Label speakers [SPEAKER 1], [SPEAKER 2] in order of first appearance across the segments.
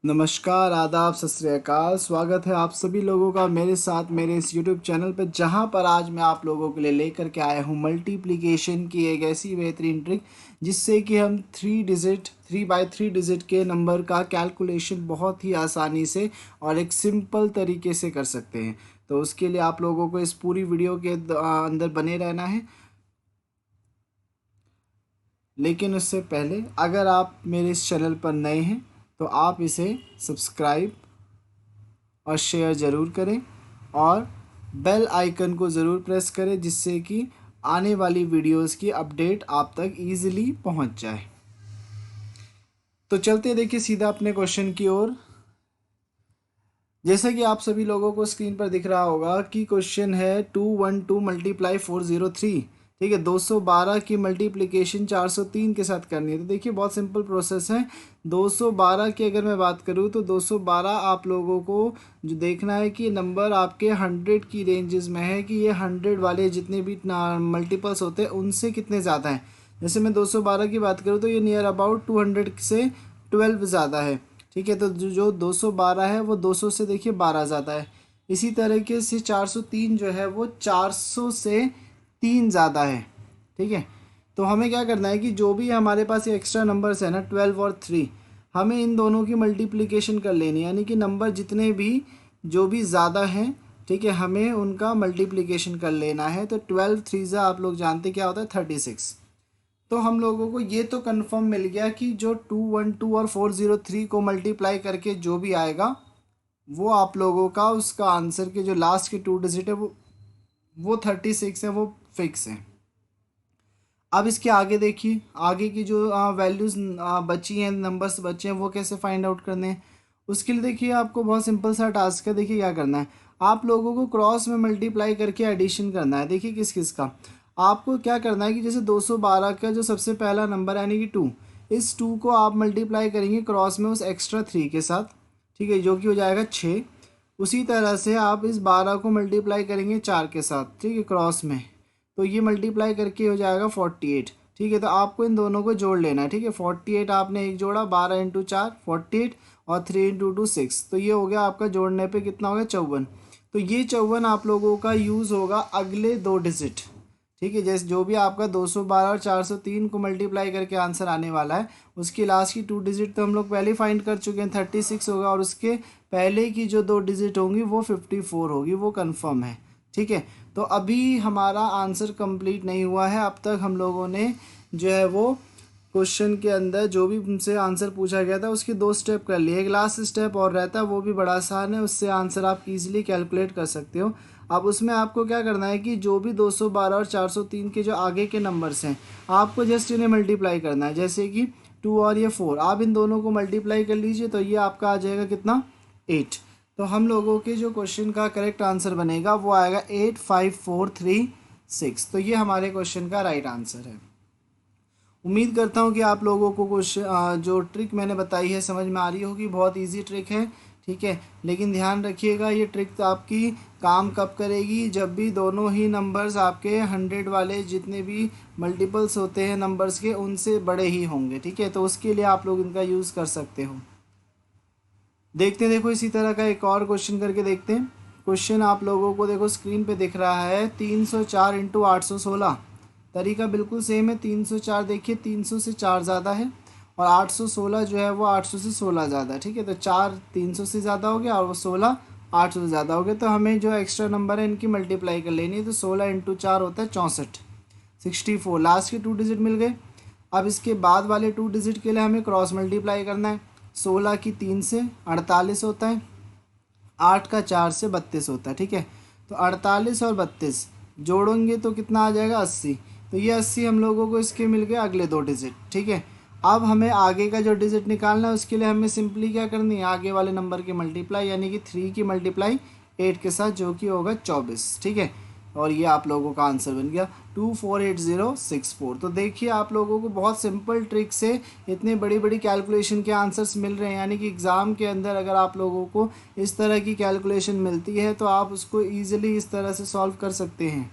[SPEAKER 1] नमस्कार, आदाब, सत श्री अकाल। स्वागत है आप सभी लोगों का मेरे साथ मेरे इस यूट्यूब चैनल पर, जहां पर आज मैं आप लोगों के लिए लेकर के आया हूं मल्टीप्लिकेशन की एक ऐसी बेहतरीन ट्रिक जिससे कि हम 3 बाई 3 डिजिट के नंबर का कैलकुलेशन बहुत ही आसानी से और एक सिंपल तरीके से कर सकते हैं। तो उसके लिए आप लोगों को इस पूरी वीडियो के अंदर बने रहना है। लेकिन उससे पहले अगर आप मेरे इस चैनल पर नए हैं तो आप इसे सब्सक्राइब और शेयर ज़रूर करें और बेल आइकन को ज़रूर प्रेस करें, जिससे कि आने वाली वीडियोस की अपडेट आप तक ईज़िली पहुंच जाए। तो चलते देखिए सीधा अपने क्वेश्चन की ओर। जैसे कि आप सभी लोगों को स्क्रीन पर दिख रहा होगा कि क्वेश्चन है 212 मल्टीप्लाई 403। ठीक है, 212 की मल्टीप्लिकेशन 403 के साथ करनी है। तो देखिए बहुत सिंपल प्रोसेस है। 212 की अगर मैं बात करूँ तो 212 आप लोगों को जो देखना है कि नंबर आपके 100 की रेंजेस में है कि ये 100 वाले जितने भी मल्टीपल्स होते हैं उनसे कितने ज़्यादा हैं। जैसे मैं 212 की बात करूँ तो ये नियर अबाउट 200 से 12 ज़्यादा है। ठीक है, तो जो 212 है वो 200 से देखिए 12 ज़्यादा है। इसी तरीके से 403 जो है वो 400 से 3 ज़्यादा है। ठीक है, तो हमें क्या करना है कि जो भी हमारे पास ये एक्स्ट्रा नंबर्स है ना 12 और 3, हमें इन दोनों की मल्टीप्लिकेशन कर लेनी है। यानी कि नंबर जितने भी जो भी ज़्यादा हैं, ठीक है, हमें उनका मल्टीप्लिकेशन कर लेना है। तो 12 3 आप लोग जानते क्या होता है 36। तो हम लोगों को ये तो कंफर्म मिल गया कि जो 212 और 403 को मल्टीप्लाई करके जो भी आएगा वो आप लोगों का उसका आंसर के जो लास्ट के 2 डिजिट है वो 36 है, वो फिक्स है। अब इसके आगे देखिए, आगे की जो वैल्यूज़ बची हैं, नंबर्स बचे हैं, वो कैसे फाइंड आउट करने हैं। उसके लिए देखिए आपको बहुत सिंपल सा टास्क है। देखिए क्या करना है, आप लोगों को क्रॉस में मल्टीप्लाई करके एडिशन करना है। देखिए किस किस का। आपको क्या करना है कि जैसे 212 का जो सबसे पहला नंबर है यानी कि 2, इस 2 को आप मल्टीप्लाई करेंगे क्रॉस में उस एक्स्ट्रा 3 के साथ। ठीक है, जो कि हो जाएगा 6। उसी तरह से आप इस 12 को मल्टीप्लाई करेंगे 4 के साथ, ठीक है, क्रॉस में, तो ये मल्टीप्लाई करके हो जाएगा 48। ठीक है, तो आपको इन दोनों को जोड़ लेना है। ठीक है, 48 आपने एक जोड़ा, 12 × 4 48 और 3 × 2 6, तो ये हो गया आपका जोड़ने पे कितना हो गया 54। तो ये 54 आप लोगों का यूज़ होगा अगले 2 डिजिट। ठीक है, जैसे जो भी आपका 212 और 403 को मल्टीप्लाई करके आंसर आने वाला है उसकी लास्ट की 2 डिजिट तो हम लोग पहले ही फाइंड कर चुके हैं, 36 होगा, और उसके पहले की जो 2 डिजिट होंगी वो 54 होगी, वो कंफर्म है। ठीक है, तो अभी हमारा आंसर कंप्लीट नहीं हुआ है। अब तक हम लोगों ने जो है वो क्वेश्चन के अंदर जो भी हमसे आंसर पूछा गया था उसके 2 स्टेप कर लिए। एक लास्ट स्टेप और रहता है, वो भी बड़ा आसान है, उससे आंसर आप इजीली कैलकुलेट कर सकते हो। अब उसमें आपको क्या करना है कि जो भी 212 और 403 के जो आगे के नंबर्स हैं आपको जस्ट इन्हें मल्टीप्लाई करना है। जैसे कि 2 और ये 4, आप इन दोनों को मल्टीप्लाई कर लीजिए तो ये आपका आ जाएगा कितना 8। तो हम लोगों के जो क्वेश्चन का करेक्ट आंसर बनेगा वो आएगा 85436। तो ये हमारे क्वेश्चन का राइट आंसर है। उम्मीद करता हूँ कि आप लोगों को क्वेश्चन जो ट्रिक मैंने बताई है समझ में आ रही होगी। बहुत इजी ट्रिक है। ठीक है, लेकिन ध्यान रखिएगा ये ट्रिक तो आपकी काम कब करेगी, जब भी दोनों ही नंबर्स आपके 100 वाले जितने भी मल्टीपल्स होते हैं नंबर्स के उनसे बड़े ही होंगे। ठीक है, तो उसके लिए आप लोग इनका यूज़ कर सकते हो। देखते हैं, देखो इसी तरह का एक और क्वेश्चन करके देखते हैं। क्वेश्चन आप लोगों को देखो स्क्रीन पे दिख रहा है 304 × 816। तरीका बिल्कुल सेम है। 304 देखिए 300 से 4 ज़्यादा है और 816 जो है वो 800 से 16 ज़्यादा है। ठीक है, तो 4 300 से ज़्यादा हो गया और वो 16 800 से ज़्यादा हो गया। तो हमें जो एक्स्ट्रा नंबर है इनकी मल्टीप्लाई कर लेनी है। तो 16 × 4 होता है 64, 64 लास्ट के 2 डिजिट मिल गए। अब इसके बाद वाले 2 डिजिट के लिए हमें क्रॉस मल्टीप्लाई करना है। 16 की 3 से 48 होता है, 8 का 4 से 32 होता है। ठीक है, तो 48 और 32 जोड़ेंगे तो कितना आ जाएगा 80। तो ये 80 हम लोगों को इसके मिल गए अगले 2 डिजिट। ठीक है, अब हमें आगे का जो डिजिट निकालना है उसके लिए हमें सिंपली क्या करनी है, आगे वाले नंबर की मल्टीप्लाई यानी कि 3 की मल्टीप्लाई 8 के साथ, जो कि होगा 24। ठीक है, और ये आप लोगों का आंसर बन गया 248064। तो देखिए आप लोगों को बहुत सिंपल ट्रिक से इतने बड़ी बड़ी कैलकुलेशन के आंसर्स मिल रहे हैं। यानी कि एग्ज़ाम के अंदर अगर आप लोगों को इस तरह की कैलकुलेशन मिलती है तो आप उसको ईजिली इस तरह से सॉल्व कर सकते हैं।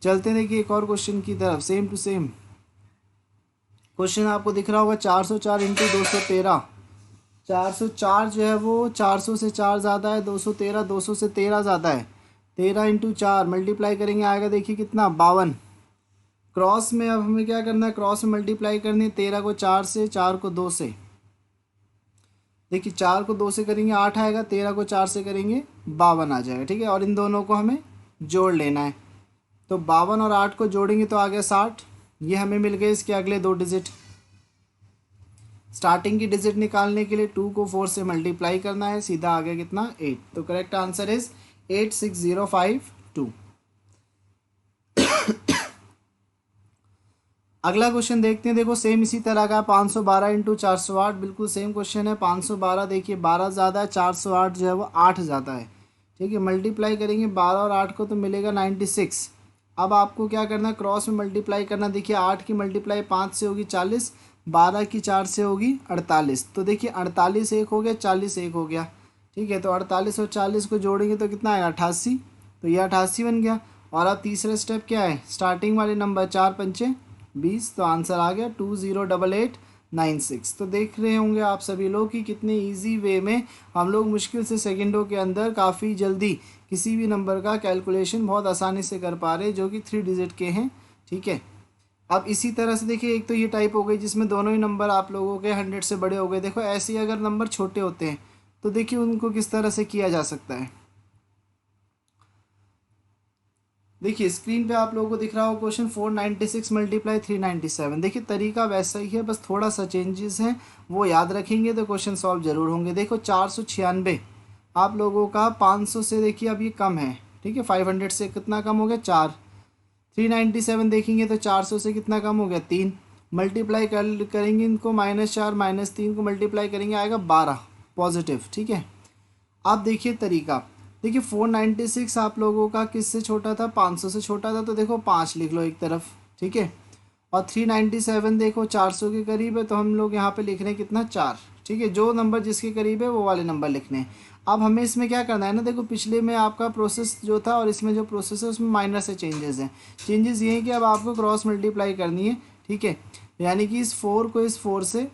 [SPEAKER 1] चलते हैं देखिए एक और क्वेश्चन की तरफ। सेम टू सेम क्वेश्चन आपको दिख रहा होगा 404 × 213। 404 जो है वो 400 से 4 ज़्यादा है, 213, 200 से 13 ज़्यादा है, 13 इंटू 4 मल्टीप्लाई करेंगे आएगा देखिए कितना 52। क्रॉस में अब हमें क्या करना है, क्रॉस में मल्टीप्लाई करनी है 13 को 4 से, 4 को 2 से। देखिए 4 को 2 से करेंगे 8 आएगा, 13 को 4 से करेंगे 52 आ जाएगा, ठीक है। और इन दोनों को हमें जोड़ लेना है, तो 52 और 8 को जोड़ेंगे तो आ गया 60। ये हमें मिल गए इसके अगले दो डिजिट। स्टार्टिंग की डिजिट निकालने के लिए 2 को 4 से मल्टीप्लाई करना है, सीधा आ गया कितना 8। तो करेक्ट आंसर इज 86052। अगला क्वेश्चन देखते हैं। देखो सेम इसी तरह का 512 इंटू 408, बिल्कुल सेम क्वेश्चन है। 512 देखिए 12 ज़्यादा है, 408 जो है वो 8 ज़्यादा है, ठीक है। मल्टीप्लाई करेंगे 12 और 8 को तो मिलेगा 96। अब आपको क्या करना है, क्रॉस में मल्टीप्लाई करना। देखिए 8 की मल्टीप्लाई 5 से होगी 40, 12 की 4 से होगी 48। तो देखिए 48 एक हो गया, 40 एक हो गया, ठीक है। तो 48 और 40 को जोड़ेंगे तो कितना आएगा 88। तो ये 88 बन गया। और अब तीसरा स्टेप क्या है, स्टार्टिंग वाले नंबर 4 पंचे 20, तो आंसर आ गया 208896। तो देख रहे होंगे आप सभी लोग कि कितने इजी वे में हम लोग मुश्किल से सेकंडों के अंदर काफ़ी जल्दी किसी भी नंबर का कैलकुलेशन बहुत आसानी से कर पा रहे हैं, जो कि 3 डिजिट के हैं, ठीक है। अब इसी तरह से देखिए एक तो ये टाइप हो गई जिसमें दोनों ही नंबर आप लोगों के 100 से बड़े हो गए। देखो ऐसे ही अगर नंबर छोटे होते हैं तो देखिए उनको किस तरह से किया जा सकता है। देखिए स्क्रीन पे आप लोगों को दिख रहा हो क्वेश्चन 496 मल्टीप्लाई 397। देखिए तरीका वैसा ही है, बस थोड़ा सा चेंजेस हैं, वो याद रखेंगे तो क्वेश्चन सॉल्व जरूर होंगे। देखो 496 आप लोगों का 500 से देखिए अब ये कम है, ठीक है। 500 से कितना कम हो गया 4। 397 देखेंगे तो 400 से कितना कम हो गया 3। मल्टीप्लाई करेंगे इनको -4 -3 को मल्टीप्लाई करेंगे आएगा 12 पॉजिटिव, ठीक है। आप देखिए तरीका, देखिए 496 आप लोगों का किससे छोटा था, 500 से छोटा था, तो देखो 5 लिख लो एक तरफ, ठीक है। और 397 देखो 400 के करीब है, तो हम लोग यहाँ पे लिख रहे हैं कितना 4, ठीक है। जो नंबर जिसके करीब है वो वाले नंबर लिखने हैं। अब हमें इसमें क्या करना है ना, देखो पिछले में आपका प्रोसेस जो था और इसमें जो प्रोसेस है उसमें माइनर से चेंजेस हैं। चेंजेस ये हैं कि अब आपको क्रॉस मल्टीप्लाई करनी है, ठीक है। यानी कि इस 4 को इस 4 से,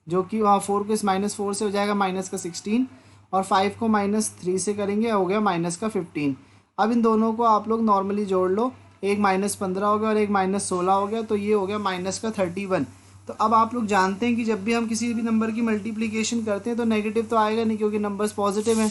[SPEAKER 1] जो कि वहाँ 4 को इस -4 से हो जाएगा -16, और 5 को -3 से करेंगे हो गया -15। अब इन दोनों को आप लोग नॉर्मली जोड़ लो, एक -15 हो गया और एक -16 हो गया, तो ये हो गया -31। तो अब आप लोग जानते हैं कि जब भी हम किसी भी नंबर की मल्टीप्लिकेशन करते हैं तो नेगेटिव तो आएगा नहीं, क्योंकि नंबर्स पॉजिटिव हैं।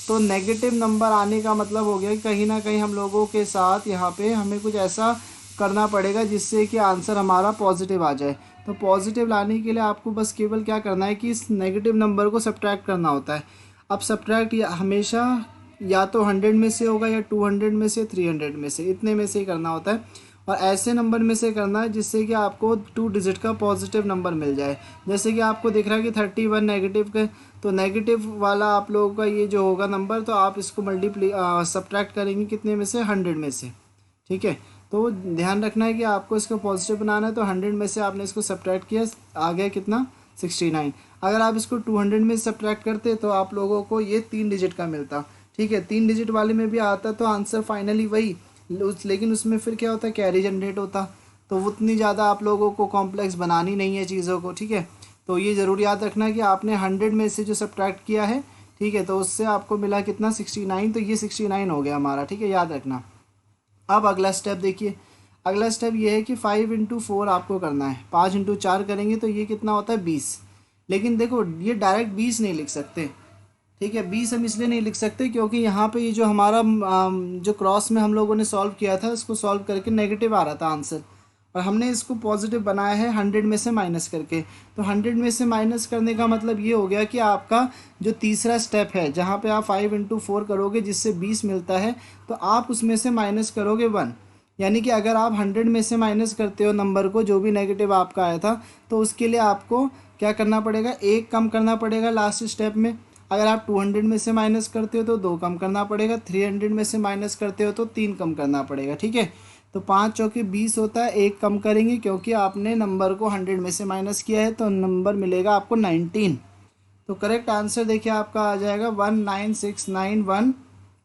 [SPEAKER 1] तो नेगेटिव नंबर आने का मतलब हो गया कि कहीं ना कहीं हम लोगों के साथ यहाँ पे हमें कुछ ऐसा करना पड़ेगा जिससे कि आंसर हमारा पॉजिटिव आ जाए। तो पॉजिटिव लाने के लिए आपको बस केवल क्या करना है कि इस नेगेटिव नंबर को सब्ट्रैक्ट करना होता है। अब सब्ट्रैक्ट हमेशा या तो 100 में से होगा या 200 में से, 300 में से, इतने में से ही करना होता है। और ऐसे नंबर में से करना है जिससे कि आपको 2 डिजिट का पॉजिटिव नंबर मिल जाए। जैसे कि आपको दिख रहा है कि 31 नेगेटिव का, तो नेगेटिव वाला आप लोगों का ये जो होगा नंबर, तो आप इसको सब्ट्रैक्ट करेंगे कितने में से, 100 में से, ठीक है। तो ध्यान रखना है कि आपको इसको पॉजिटिव बनाना है, तो 100 में से आपने इसको सब्ट्रैक्ट किया, आ गया कितना 69। अगर आप इसको 200 में सब्ट्रैक्ट करते तो आप लोगों को ये 3 डिजिट का मिलता, ठीक है। 3 डिजिट वाले में भी आता तो आंसर फाइनली वही, लेकिन उसमें फिर क्या होता है, कैरी जनरेट होता, तो उतनी ज़्यादा आप लोगों को कॉम्प्लेक्स बनानी नहीं है चीज़ों को, ठीक है। तो ये ज़रूर याद रखना कि आपने 100 में से जो सब्ट्रैक्ट किया है, ठीक है, तो उससे आपको मिला कितना 69, तो ये 69 हो गया हमारा, ठीक है, याद रखना। अब अगला स्टेप देखिए, अगला स्टेप ये है कि 5 इंटू 4 आपको करना है। 5 इंटू 4 करेंगे तो ये कितना होता है 20। लेकिन देखो ये डायरेक्ट 20 नहीं लिख सकते, ठीक है। 20 हम इसलिए नहीं लिख सकते क्योंकि यहाँ पे ये जो हमारा जो क्रॉस में हम लोगों ने सॉल्व किया था, इसको सॉल्व करके नेगेटिव आ रहा था आंसर, और हमने इसको पॉजिटिव बनाया है 100 में से माइनस करके। तो 100 में से माइनस करने का मतलब ये हो गया कि आपका जो तीसरा स्टेप है, जहाँ पे आप 5 इंटू 4 करोगे जिससे 20 मिलता है, तो आप उसमें से माइनस करोगे 1। यानी कि अगर आप 100 में से माइनस करते हो नंबर को, जो भी नेगेटिव आपका आया था, तो उसके लिए आपको क्या करना पड़ेगा, एक कम करना पड़ेगा लास्ट स्टेप में। अगर आप 200 में से माइनस करते हो तो 2 कम करना पड़ेगा, 300 में से माइनस करते हो तो 3 कम करना पड़ेगा, ठीक है। तो 5 चौके 20 होता है, एक कम करेंगे क्योंकि आपने नंबर को 100 में से माइनस किया है, तो नंबर मिलेगा आपको 19। तो करेक्ट आंसर देखिए आपका आ जाएगा 196912।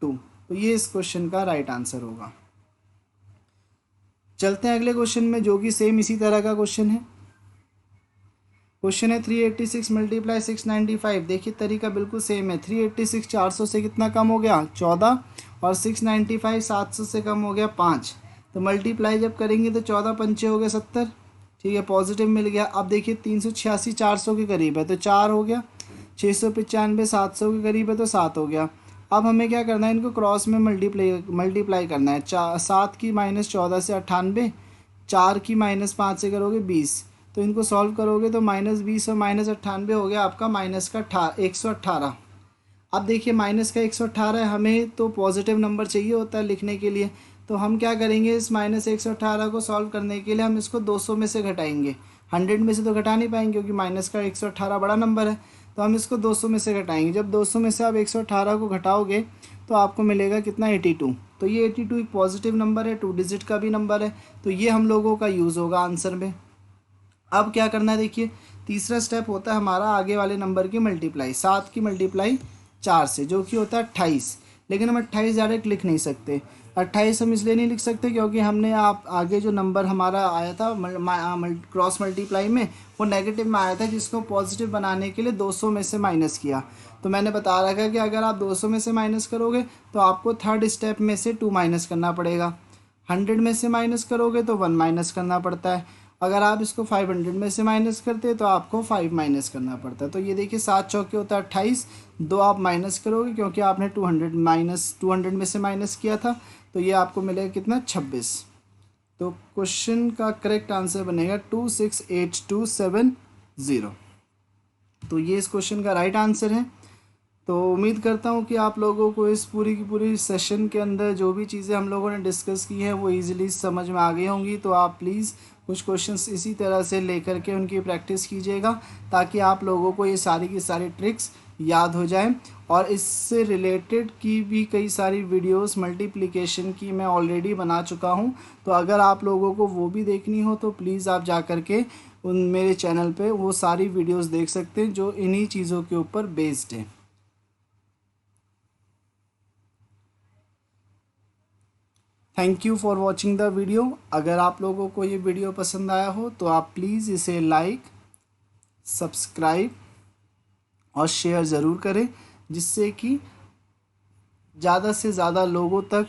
[SPEAKER 1] तो ये इस क्वेश्चन का राइट आंसर होगा। चलते हैं अगले क्वेश्चन में, जो कि सेम इसी तरह का क्वेश्चन है। क्वेश्चन है 386 मल्टीप्लाई 695। देखिए तरीका बिल्कुल सेम है। 386 400 से कितना कम हो गया 14, और 695 700 से कम हो गया 5। तो मल्टीप्लाई जब करेंगे तो 14 पंचे हो गए 70, ठीक है, पॉजिटिव मिल गया। अब देखिए 386 400 के करीब है तो 4 हो गया, 695 700 के करीब है तो 7 हो गया। अब हमें क्या करना है, इनको क्रॉस में मल्टीप्लाई करना है। 7 की -14 से 98, 4 की -5 से करोगे 20, तो इनको सॉल्व करोगे तो -20 और -98 हो गया आपका माइनस का 118। अब देखिए माइनस का 118 है, हमें तो पॉजिटिव नंबर चाहिए होता है लिखने के लिए। तो हम क्या करेंगे, इस -118 को सॉल्व करने के लिए हम इसको 200 में से घटाएंगे। 100 में से तो घटा नहीं पाएंगे क्योंकि माइनस का 118 बड़ा नंबर है। तो हम इसको 200 में से घटाएंगे। जब 200 में से आप 118 को घटाओगे तो आपको मिलेगा कितना 82। तो ये 82 एक पॉजिटिव नंबर है, 2 डिजिट का भी नंबर है। तो ये हम लोगों का यूज़ होगा आंसर में। अब क्या करना है, देखिए तीसरा स्टेप होता है हमारा आगे वाले नंबर की मल्टीप्लाई। 7 की मल्टीप्लाई 4 से, जो कि होता है 28। लेकिन हम 28 डायरेक्ट लिख नहीं सकते। 28 हम इसलिए नहीं लिख सकते क्योंकि हमने आप आगे जो नंबर हमारा आया था क्रॉस मल्टीप्लाई में, वो नेगेटिव में आया था, जिसको पॉजिटिव बनाने के लिए 200 में से माइनस किया। तो मैंने बता रखा है कि अगर आप 200 में से माइनस करोगे तो आपको थर्ड स्टेप में से 2 माइनस करना पड़ेगा। 100 में से माइनस करोगे तो 1 माइनस करना पड़ता है। अगर आप इसको 500 में से माइनस करते तो आपको 5 माइनस करना पड़ता है। तो ये देखिए 7 चौके होता है 28, 2 आप माइनस करोगे क्योंकि आपने 200 में से माइनस किया था। तो ये आपको मिलेगा कितना 26। तो क्वेश्चन का करेक्ट आंसर बनेगा 268270। तो ये इस क्वेश्चन का राइट आंसर है। तो उम्मीद करता हूँ कि आप लोगों को इस पूरी की पूरी सेशन के अंदर जो भी चीज़ें हम लोगों ने डिस्कस की हैं वो इजीली समझ में आ गई होंगी। तो आप प्लीज़ कुछ क्वेश्चंस इसी तरह से लेकर के उनकी प्रैक्टिस कीजिएगा ताकि आप लोगों को ये सारी की सारी ट्रिक्स याद हो जाएं। और इससे रिलेटेड की भी कई सारी वीडियोस मल्टीप्लिकेशन की मैं ऑलरेडी बना चुका हूं। तो अगर आप लोगों को वो भी देखनी हो तो प्लीज़ आप जा कर के उन मेरे चैनल पे वो सारी वीडियोस देख सकते हैं जो इन्हीं चीज़ों के ऊपर बेस्ड है। Thank you for watching the video. अगर आप लोगों को ये वीडियो पसंद आया हो तो आप प्लीज़ इसे लाइक, सब्सक्राइब और शेयर ज़रूर करें, जिससे कि ज़्यादा से ज़्यादा लोगों तक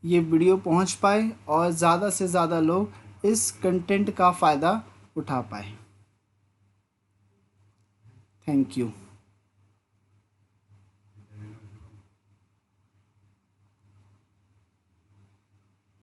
[SPEAKER 1] ये वीडियो पहुंच पाए और ज़्यादा से ज़्यादा लोग इस कंटेंट का फ़ायदा उठा पाए। Thank you.